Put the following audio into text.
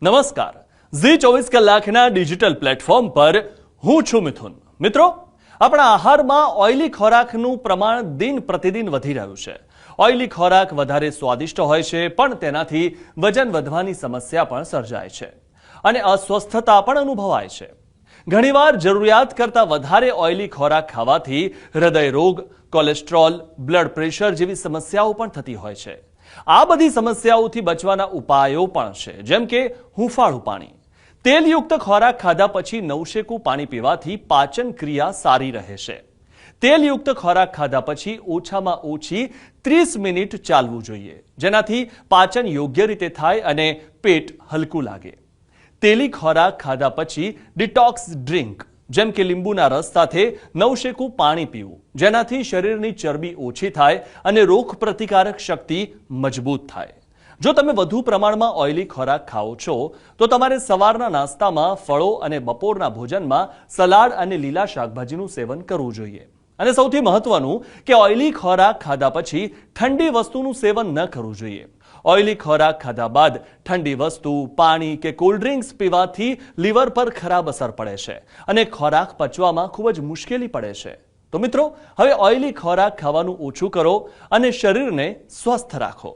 નમસ્કાર, ઝી 24 કલાકના digital platform પર હું છું મિથુન। મિત્રો, આપણા આહારમાં ઓઇલી ખોરાકનું પ્રમાણ દિન પ્રતિદિન વધી રહ્યું છે। ઓઇલી ખોરાક વધારે સ્વાદિષ્ટ હોય છે, પણ તેનાથી વજન વધવાની સમસ્યા પણ સર્જાય છે અને અસ્વસ્થતા પણ અનુભવાય છે। ઘણીવાર જરૂરિયાત કરતાં વધારે ઓઇલી ખોરાક ખાવાથી હૃદય રોગ, કોલેસ્ટ્રોલ, બ્લડ પ્રેશર જેવી સમસ્યાઓ પણ થતી હોય છે। આ બધી સમસ્યાઓથી બચવાના ઉપાયો પણ છે, જેમ કે હૂંફાળું પાણી। તેલયુક્ત ખોરાક ખાધા પછી નવશેકું પાણી પીવાથી પાચન ક્રિયા સારી રહે છે। તેલયુક્ત ખોરાક ખાધા પછી ઓછામાં ઓછી 30 મિનિટ ચાલવું જોઈએ, જેનાથી પાચન યોગ્ય રીતે થાય અને પેટ હલકું લાગે। તેલી ખોરાક ખાધા પછી ડિટોક્સ ડ્રિંક જેમ કે લીંબુના રસ સાથે નવશેકું પાણી પીવું, જેનાથી શરીરની ચરબી ઓછી થાય અને રોગ પ્રતિકારક શક્તિ મજબૂત થાય। જો તમે વધુ પ્રમાણમાં ઓઇલી ખોરાક ખાઓ છો તો તમારે સવારના નાસ્તામાં ફળો અને બપોરના ભોજનમાં સલાડ અને લીલા શાકભાજીનું સેવન કરવું જોઈએ। અને સૌથી મહત્વનું કે ઓઇલી ખોરાક ખાધા પછી ઠંડી વસ્તુનું સેવન ન કરવું જોઈએ। ઓઇલી ખોરાક ખાધા બાદ ઠંડી વસ્તુ, પાણી કે કોલ્ડ ડ્રિંક્સ પીવાથી લીવર પર ખરાબ અસર પડે છે અને ખોરાક પચવામાં ખૂબ જ મુશ્કેલી પડે છે। તો મિત્રો, હવે ઓઇલી ખોરાક ખાવાનું ઓછું કરો અને શરીરને સ્વસ્થ રાખો।